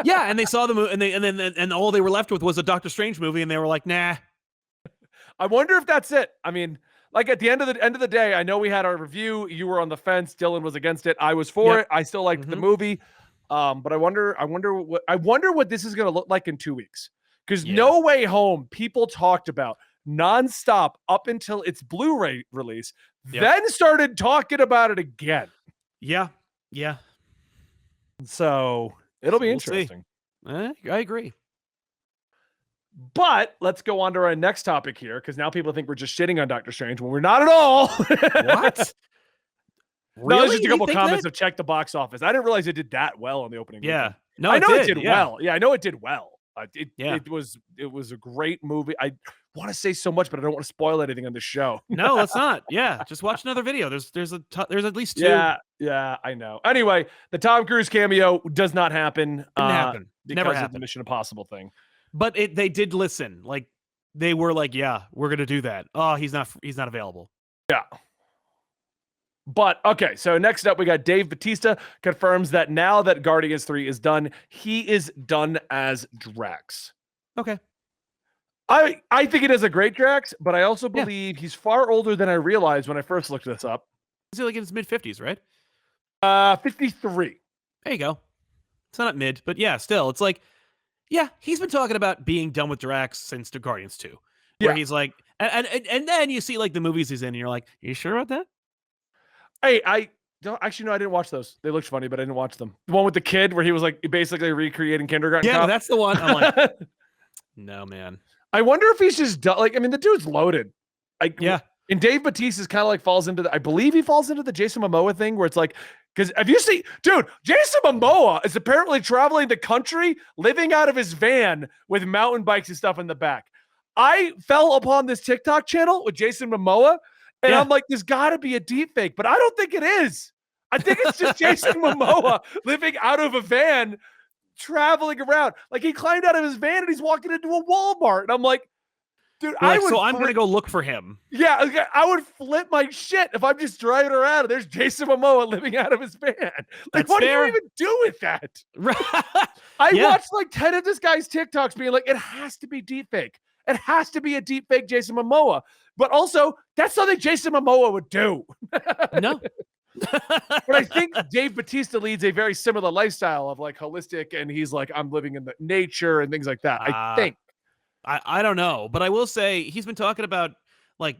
Yeah, and they saw the movie, and all they were left with was a Doctor Strange movie, and they were like, nah. I wonder if that's it. I mean, like at the end of the day, I know we had our review. You were on the fence. Dylan was against it. I was for it. I still liked the movie. But I wonder what this is going to look like in 2 weeks. Because No Way Home, people talked about nonstop up until its Blu-ray release, then started talking about it again. Yeah. So it'll be interesting. I agree. But let's go on to our next topic here, because now people think we're just shitting on Doctor Strange when we're not at all. What? Really? No, there's just a couple comments of check the box office. I didn't realize it did that well on the opening. Yeah. Weekend. No, I know it did yeah. well. Yeah, I know it did well. Yeah. It was a great movie. I want to say so much, but I don't want to spoil anything on the show. No, let's not. Yeah, just watch another video. There's at least 2. Yeah, I know. Anyway, the Tom Cruise cameo does not happen. Didn't happen. Never because of the happened. Mission Impossible thing. But they did listen. Like they were like, yeah, we're gonna do that. Oh, he's not available. Yeah. But okay, so next up we got Dave Bautista confirms that now that Guardians 3 is done, he is done as Drax. Okay. I think it is a great Drax, but I also believe he's far older than I realized when I first looked this up. Is he like in his mid-50s, right? 53. There you go. It's not mid, but yeah, still, it's like, yeah, he's been talking about being done with Drax since the Guardians 2. Where he's like, and then you see like the movies he's in, and you're like, you sure about that? Hey, I don't actually no, I didn't watch those. They looked funny, but I didn't watch them. The one with the kid where he was like basically recreating Kindergarten Yeah, Cop. that's the one. I'm like, no, man. I wonder if he's just like, I mean, the dude's loaded. Yeah. And Dave Bautista's kind of like falls into I believe he falls into the Jason Momoa thing where it's like, because have you seen, dude, Jason Momoa is apparently traveling the country, living out of his van with mountain bikes and stuff in the back. I fell upon this TikTok channel with Jason Momoa, and I'm like, there's got to be a deep fake, but I don't think it is. I think it's just Jason Momoa living out of a van, traveling around. Like he climbed out of his van and he's walking into a Walmart, and I'm like, dude, I'm gonna go look for him. Yeah, I would flip my shit if I'm just driving around and there's Jason Momoa living out of his van. Like, That's what fair. do you even do with that? I watched like 10 of this guy's TikToks being like, it has to be deepfake. It has to be a deepfake Jason Momoa. But also, that's something Jason Momoa would do. No. But I think Dave Bautista leads a very similar lifestyle of like holistic, and he's like, I'm living in the nature and things like that. I think. I don't know, but I will say he's been talking about like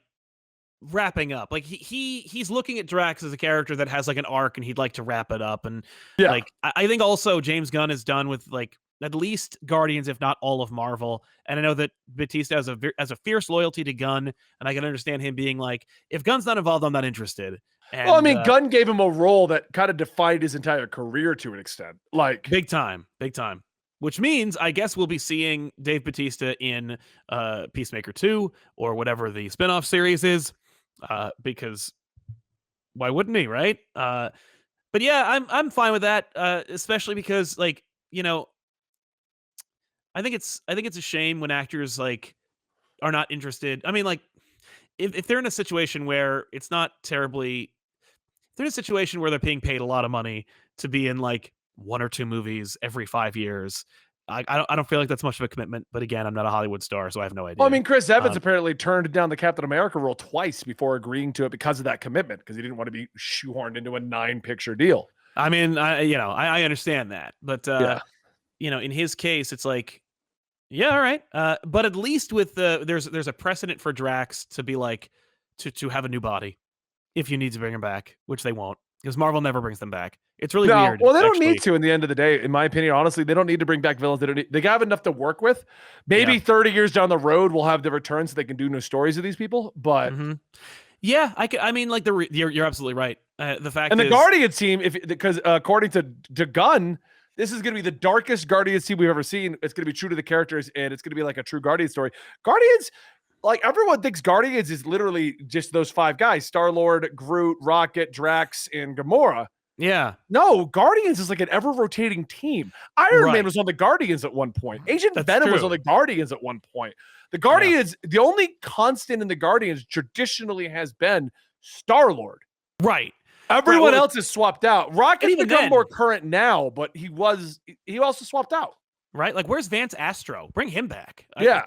wrapping up. Like he's looking at Drax as a character that has like an arc, and he'd like to wrap it up. And like I think also James Gunn is done with like at least Guardians, if not all of Marvel. And I know that Bautista has a fierce loyalty to Gunn, and I can understand him being like, if Gunn's not involved, I'm not interested. And, well, I mean, Gunn gave him a role that kind of defined his entire career to an extent. Like big time. Which means I guess we'll be seeing Dave Bautista in Peacemaker 2 or whatever the spinoff series is, because why wouldn't he, right? But yeah, I'm fine with that, especially because like, you know, I think it's a shame when actors like are not interested. I mean, like if they're in a situation where it's not terribly, they're in a situation where they're being paid a lot of money to be in like 1 or 2 movies every 5 years. I don't feel like that's much of a commitment, but again, I'm not a Hollywood star, so I have no idea. Well, I mean, Chris Evans apparently turned down the Captain America role twice before agreeing to it because of that commitment, because he didn't want to be shoehorned into a 9-picture deal. I mean, I understand that, but you know, in his case, it's like, yeah, all right. But at least with there's a precedent for Drax to be like to have a new body if you need to bring him back, which they won't, because Marvel never brings them back. It's really weird. Well, they don't need to in the end of the day, in my opinion. Honestly, they don't need to bring back villains. They have enough to work with. Maybe 30 years down the road, we'll have the return so they can do new stories of these people. But yeah, I mean, like you're absolutely right. The fact and is, the Guardians team, because according to Gunn, this is going to be the darkest Guardians team we've ever seen. It's going to be true to the characters, and it's going to be like a true Guardian story. Guardians, like everyone thinks Guardians is literally just those 5 guys: Star-Lord, Groot, Rocket, Drax, and Gamora. Yeah. No, Guardians is like an ever-rotating team. Iron Man was on the Guardians at one point. Agent Venom was on the Guardians at one point. The Guardians, the only constant in the Guardians traditionally has been Star-Lord. Right. Everyone else is swapped out. Rocket's become more current now, but he also swapped out. Right? Like, where's Vance Astro? Bring him back. Yeah.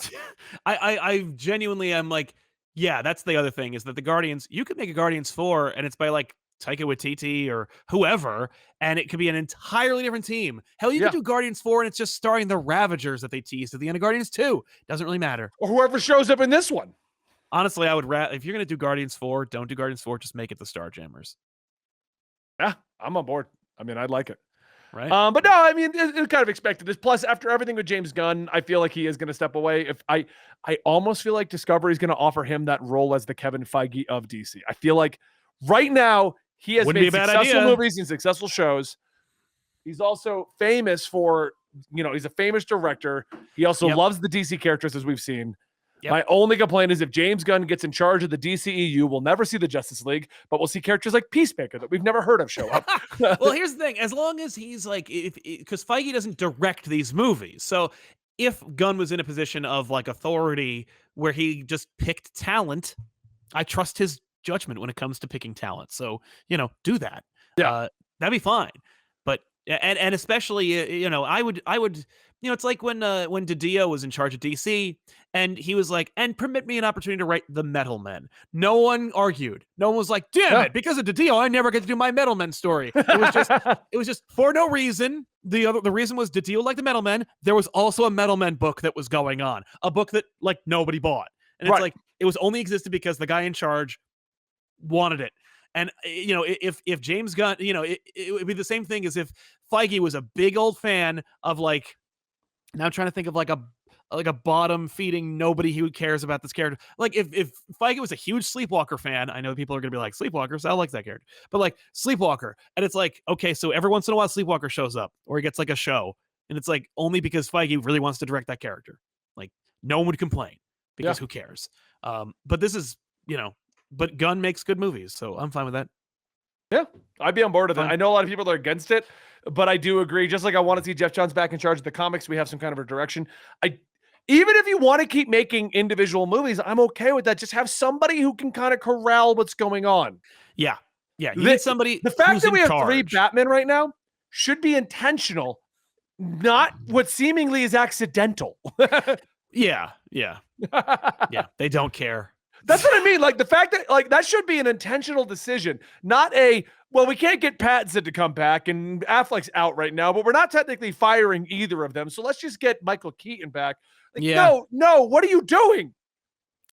I genuinely am like, yeah, that's the other thing, is that the Guardians, you could make a Guardians 4 and it's by like Taika Waititi or whoever, and it could be an entirely different team. Hell, you could do Guardians 4 and it's just starring the Ravagers that they teased at the end of Guardians 2. Doesn't really matter. Or whoever shows up in this one. Honestly, I would if you're going to do Guardians 4, don't do Guardians 4, just make it the Starjammers. Yeah, I'm on board. I mean, I'd like it. Right. But no, I mean, it's kind of expected this. Plus, after everything with James Gunn, I feel like he is going to step away. If I almost feel like Discovery is going to offer him that role as the Kevin Feige of DC. I feel like right now he has made successful movies and successful shows. He's also famous for, he's a famous director. He also loves the DC characters, as we've seen. Yep. My only complaint is if James Gunn gets in charge of the DCEU, we'll never see the Justice League, but we'll see characters like Peacemaker that we've never heard of show up. Well, here's the thing. As long as he's like, because Feige doesn't direct these movies. So if Gunn was in a position of like authority where he just picked talent, I trust his judgment when it comes to picking talent. So, do that. Yeah. That'd be fine. But, and especially, I would, it's like when DiDio was in charge of DC and he was like, and permit me an opportunity to write the Metal Men. No one argued. No one was like, damn it, because of DiDio, I never get to do my Metal Men story. It was just for no reason. The reason was DiDio liked the Metal Men. There was also a Metal Men book that was going on, a book that like nobody bought. And it's like, it was only existed because the guy in charge wanted it. And, if James Gunn, it would be the same thing as if Feige was a big old fan of like, now I'm trying to think of like a bottom feeding nobody who cares about this character. Like if Feige was a huge Sleepwalker fan, I know people are going to be like, Sleepwalker, so I like that character. But like Sleepwalker, and it's like, okay, so every once in a while Sleepwalker shows up or he gets like a show. And it's like only because Feige really wants to direct that character. Like no one would complain because who cares? But this is, but Gunn makes good movies, so I'm fine with that. Yeah, I'd be on board with it. I know a lot of people are against it, but I do agree. Just like I want to see Jeff Johns back in charge of the comics, we have some kind of a direction. Even if you want to keep making individual movies, I'm okay with that. Just have somebody who can kind of corral what's going on. Yeah. You need somebody. The fact that we have 3 Batman right now should be intentional, not what seemingly is accidental. Yeah. They don't care. That's what I mean. Like the fact that like that should be an intentional decision, not we can't get Pattinson to come back and Affleck's out right now, but we're not technically firing either of them. So let's just get Michael Keaton back. Like, no, what are you doing?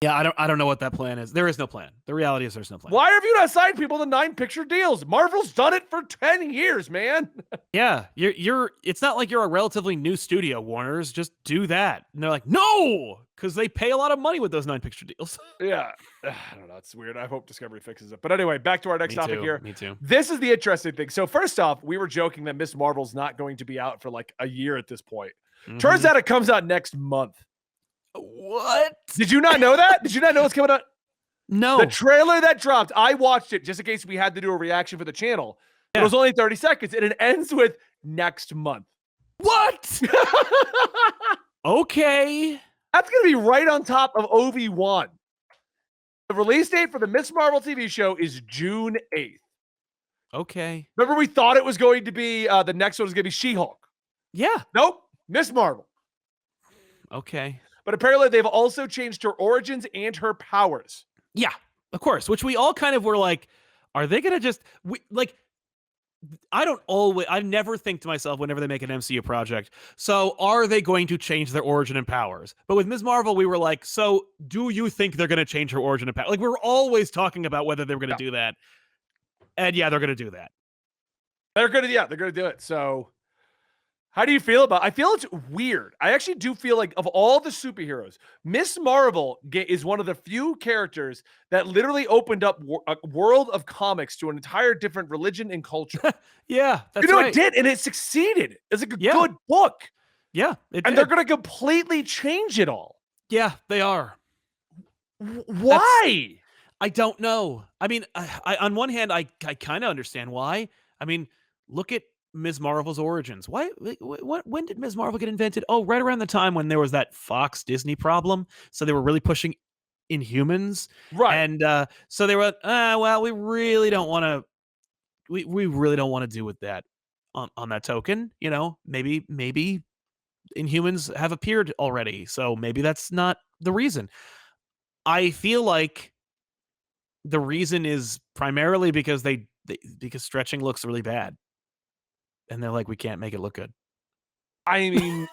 Yeah, I don't know what that plan is. There is no plan. The reality is there's no plan. Why have you not signed people to 9-picture deals? Marvel's done it for 10 years, man. Yeah, it's not like you're a relatively new studio, Warner's. Just do that. And they're like, no, because they pay a lot of money with those 9-picture deals. Yeah, I don't know. It's weird. I hope Discovery fixes it. But anyway, back to our next topic here. Me too. This is the interesting thing. So first off, we were joking that Miss Marvel's not going to be out for like a year at this point. Mm-hmm. Turns out it comes out next month. What? Did you not know that? Did you not know it's coming out? No. The trailer that dropped, I watched it just in case we had to do a reaction for the channel. Yeah. It was only 30 seconds, and it ends with next month. What? Okay. That's going to be right on top of Obi-Wan. The release date for the Miss Marvel TV show is June 8th. Okay. Remember we thought it was going to be, the next one was going to be She-Hulk. Yeah. Nope. Miss Marvel. Okay. But apparently they've also changed her origins and her powers. Yeah, of course. Which we all kind of were like, are they going to just I never think to myself whenever they make an MCU project, so are they going to change their origin and powers? But with Ms. Marvel, we were like, so do you think they're going to change her origin and power? Like we were always talking about whether they were going to do that. And yeah, they're going to do that. They're going to do it. So how do you feel about it? I feel it's weird. I actually do feel like of all the superheroes, Miss Marvel is one of the few characters that literally opened up a world of comics to an entire different religion and culture. Yeah, that's right. It did, and it succeeded. It's like a good book. Yeah, and they're going to completely change it all. Yeah, they are. Why? I don't know. I mean, I on one hand, I kind of understand why. I mean, look at Ms. Marvel's origins. When did Ms. Marvel get invented? Oh, right around the time when there was that Fox Disney problem. So they were really pushing Inhumans. Right. And so they were, well, we really don't want to, we really don't want to do with that on that token. Maybe Inhumans have appeared already. So maybe that's not the reason. I feel like the reason is primarily because because stretching looks really bad. And they're like, we can't make it look good. I mean,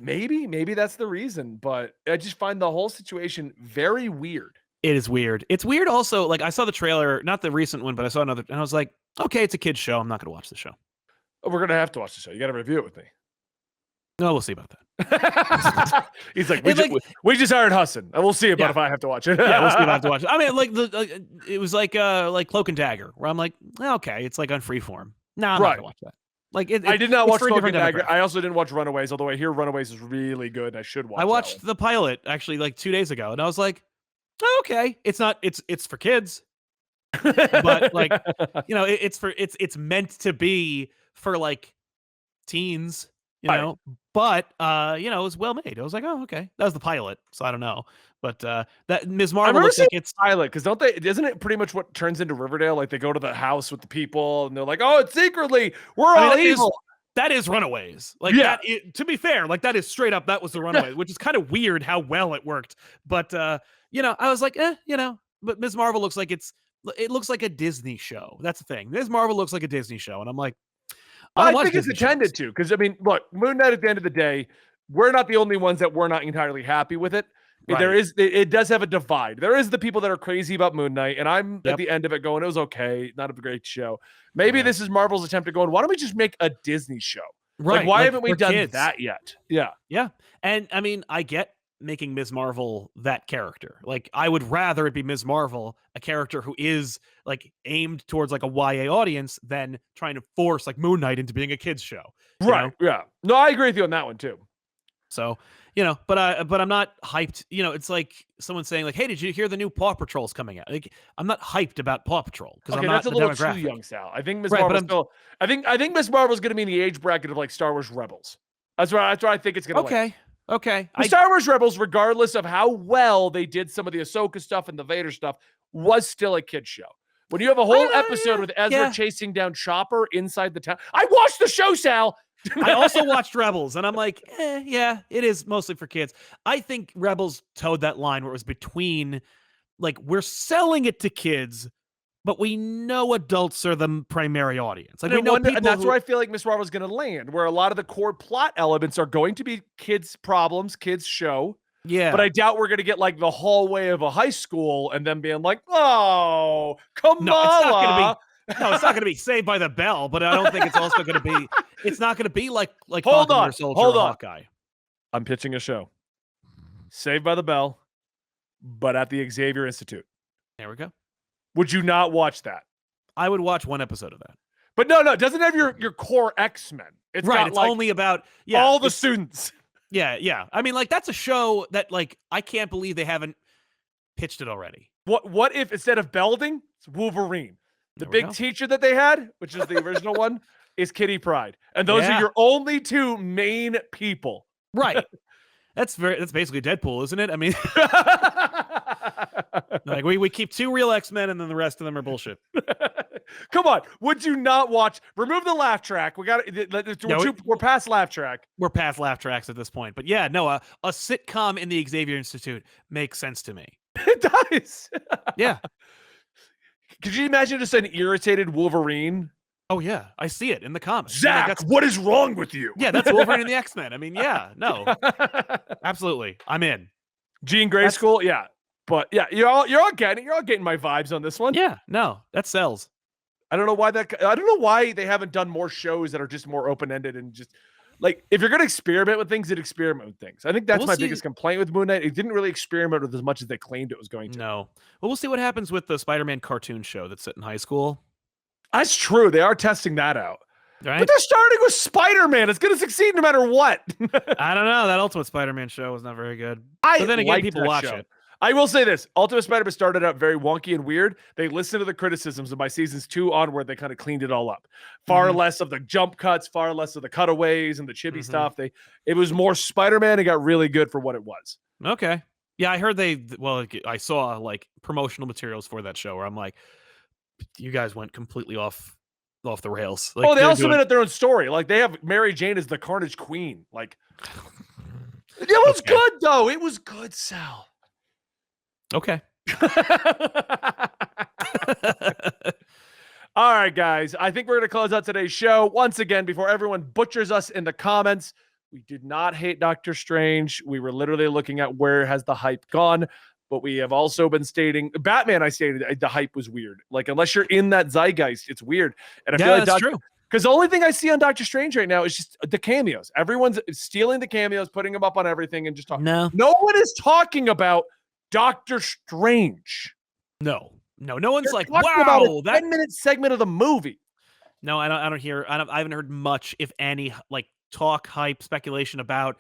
maybe that's the reason, but I just find the whole situation very weird. It is weird. It's weird also, like I saw the trailer, not the recent one, but I saw another, and I was like, okay, it's a kid's show. I'm not going to watch the show. We're going to have to watch the show. You got to review it with me. No, we'll see about that. He's like, we just hired Hassan, and we'll see about if I have to watch it. Yeah, we'll see if I have to watch it. I mean, like it was like Cloak and Dagger, where I'm like, okay, it's like on Freeform. No, I'm not Right. gonna watch that. Like I did not it's watch for a different Smoking Dagger. demographic. I also didn't watch Runaways, although I hear Runaways is really good. I should watch I watched that the pilot actually like 2 days ago, and I was like, oh, okay, it's not it's for kids, but like one. it's meant to be for like teens, Right. but it was well made. I was like, oh, okay, that was the pilot, so I don't know, but that Ms. I Marvel remember looks seeing like it's pilot because don't they? Isn't it pretty much what turns into Riverdale? Like they go to the house with the people and they're like, "Oh, it's secretly we're I mean, all evil." that is Runaways. Like Yeah. to be fair, like that is straight up that was the Runaways, which is kind of weird how well it worked. But I was like, but Ms. Marvel looks like it looks like a Disney show. That's the thing. Ms. Marvel looks like a Disney show, and I'm like, I Well, don't I watch think it's Disney shows. intended to, because I mean, look, Moon Knight. At the end of the day, we're not the only ones that we're not entirely happy with it. There Right. is, it does have a divide. There is the people that are crazy about Moon Knight, and I'm at Yep. the end of it going, it was okay, not a great show. Maybe Yeah. this is Marvel's attempt at going, why don't we just make a Disney show? Right. Like, why haven't we for done kids. that yet? Yeah. Yeah. And I mean, I get making Ms. Marvel that character. Like, I would rather it be Ms. Marvel, a character who is like aimed towards like a YA audience than trying to force like Moon Knight into being a kids show. Right. Yeah. No, I agree with you on that one too. So, but I'm not hyped. It's like someone saying like, "Hey, did you hear the new Paw Patrol's coming out?" Like, I'm not hyped about Paw Patrol because Okay, I'm not that's a the little too demographic. young, Sal. I think Miss Right, but Marvel's still. I think Miss Marvel's going to be in the age bracket of like Star Wars Rebels. That's what I think it's going to. Okay. Okay. The Star Wars Rebels, regardless of how well they did some of the Ahsoka stuff and the Vader stuff, was still a kid show. When you have a whole episode with Ezra chasing down Chopper inside the town, I watched the show, Sal. I also watched Rebels, and I'm like, yeah, it is mostly for kids. I think Rebels towed that line where it was between, like, we're selling it to kids, but we know adults are the primary audience. Like, we know people, and that's where I feel like Miss Marvel's going to land, where a lot of the core plot elements are going to be kids' problems, kids' show. Yeah, but I doubt we're going to get like the hallway of a high school and then being like, "Oh, Kamala." No, it's not going to be. No, it's not going to be Saved by the Bell, but I don't think it's also going to be. It's not going to be like Hold on, Winter Soldier hold or on. Hawkeye. I'm pitching a show, Saved by the Bell, but at the Xavier Institute. There we go. Would you not watch that? I would watch one episode of that. But no, it doesn't have your core X-Men. It's right. got It's like only about all the students. Yeah. I mean, like that's a show that like I can't believe they haven't pitched it already. What if instead of Belding, it's Wolverine? The big go. teacher that they had, which is the original one, is Kitty Pryde. And those are your only two main people. Right. That's basically Deadpool, isn't it? I mean, like we keep two real X-Men and then the rest of them are bullshit. Come on. Would you not watch? Remove the laugh track. We're past laugh track. We're past laugh tracks at this point. But yeah, no, a sitcom in the Xavier Institute makes sense to me. It does. Yeah. Could you imagine just an irritated Wolverine? Oh, yeah. I see it in the comics. Zach, like, what is wrong with you? Yeah, that's Wolverine in the X-Men. I mean, yeah, no. Absolutely. I'm in. Jean Grey School, yeah. But yeah, you're all getting my vibes on this one. Yeah, no, that sells. I don't know why they haven't done more shows that are just more open-ended and just like if you're gonna experiment with things, experiment with things. I think that's my biggest complaint with Moon Knight. It didn't really experiment with as much as they claimed it was going to. No. Well, we'll see what happens with the Spider-Man cartoon show that's set in high school. That's true. They are testing that out. Right? But they're starting with Spider-Man. It's going to succeed no matter what. I don't know. That Ultimate Spider-Man show was not very good. But then again, people watch it. I will say this. Ultimate Spider-Man started out very wonky and weird. They listened to the criticisms, and by seasons 2 onward, they kind of cleaned it all up. Far less of the jump cuts, far less of the cutaways and the chibi stuff. It was more Spider-Man and got really good for what it was. Okay. Yeah, I heard I saw like promotional materials for that show where I'm like, you guys went completely off the rails. Like, they also made it their own story. Like they have Mary Jane as the Carnage Queen. Like it was good though. It was good, Sal. Okay. All right, guys. I think we're going to close out today's show. Once again, before everyone butchers us in the comments, we did not hate Doctor Strange. We were literally looking at where has the hype gone. But we have also been stating Batman. I stated the hype was weird. Like unless you're in that zeitgeist, it's weird. And I feel like that's true. Because the only thing I see on Doctor Strange right now is just the cameos. Everyone's stealing the cameos, putting them up on everything, and just talking. No one is talking about Doctor Strange. No one's like, wow, about a 10-minute segment of the movie. No, I haven't heard much, if any, like talk, hype, speculation about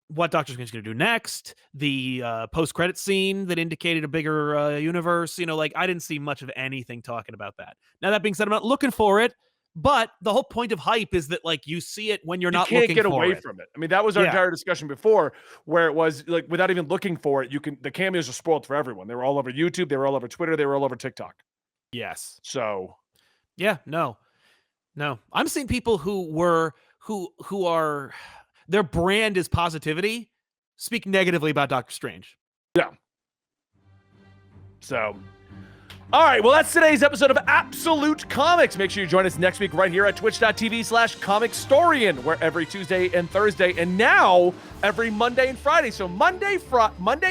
what Doctor Strange is going to do next. The post-credit scene that indicated a bigger universe. Like I didn't see much of anything talking about that. Now that being said, I'm not looking for it. But the whole point of hype is that like you see it when you're You not can't looking get for away it. from it. I mean, that was our Yeah. entire discussion before, where it was like without even looking for it, the cameos are spoiled for everyone. They were all over YouTube, they were all over Twitter, they were all over TikTok. Yes. So Yeah. No. I'm seeing people who are their brand is positivity speak negatively about Doctor Strange. yeah. So all right, well, that's today's episode of Absolute Comics. Make sure you join us next week right here at twitch.tv/Comicstorian, where every Tuesday and Thursday, and now every Monday and Friday. So Monday,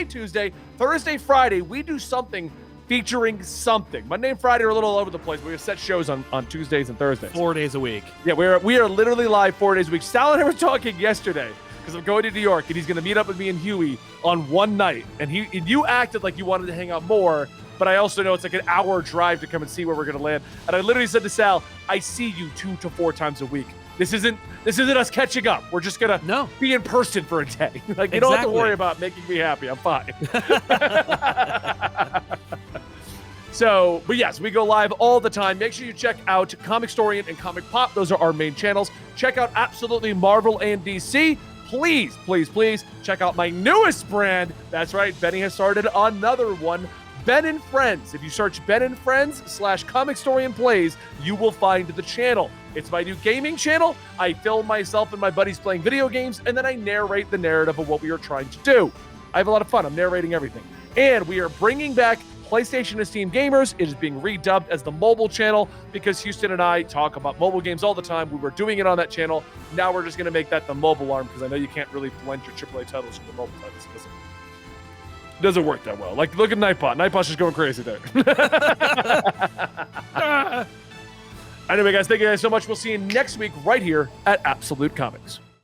Tuesday, Thursday, Friday, we do something featuring something. Monday and Friday are a little all over the place, but we have set shows on Tuesdays and Thursdays. 4 days a week. Yeah, we are literally live 4 days a week. Sal and I were talking yesterday because I'm going to New York, and he's going to meet up with me and Huey on one night. And you acted like you wanted to hang out more, but I also know it's like an hour drive to come and see where we're going to land. And I literally said to Sal, I see you 2 to 4 times a week. This isn't us catching up. We're just going to be in person for a day. Like, you don't have to worry about making me happy. I'm fine. So, but yes, we go live all the time. Make sure you check out Comicstorian and Comic Pop. Those are our main channels. Check out Absolutely Marvel and DC. Please, please, please check out my newest brand. That's right, Benny has started another one. Ben and Friends. If you search Ben and Friends /Comicstorian Plays, you will find the channel. It's my new gaming channel. I film myself and my buddies playing video games, and then I narrate the narrative of what we are trying to do. I have a lot of fun. I'm narrating everything. And we are bringing back PlayStation and Steam Gamers. It is being redubbed as the mobile channel because Houston and I talk about mobile games all the time. We were doing it on that channel. Now we're just going to make that the mobile arm because I know you can't really blend your AAA titles with the mobile titles. It doesn't work that well. Like, look at Nightbot. Nightbot's just going crazy there. Anyway, guys, thank you guys so much. We'll see you next week right here at Absolute Comics.